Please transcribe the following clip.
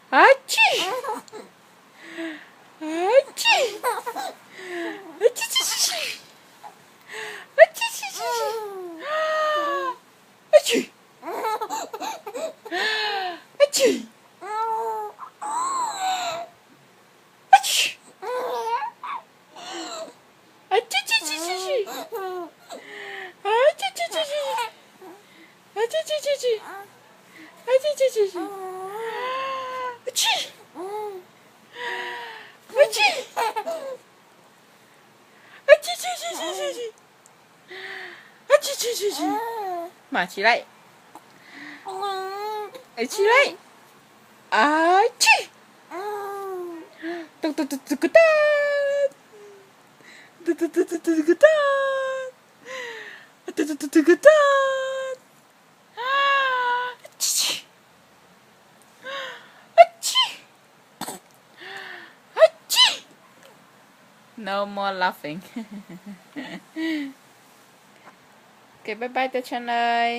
啊去！啊去！啊去去去去！啊去去去去！啊去！啊去！啊去！啊去去去去去！啊去去去去！啊去去去去！啊去去去去！啊去！啊去！啊去去去去去去！啊去去去去！马起来！起来！啊去！咚咚咚咚个哒！咚咚咚咚咚个哒！咚咚咚咚个哒！啊去！啊去！啊去！No more laughing โอเคบายบายตัวฉันเลย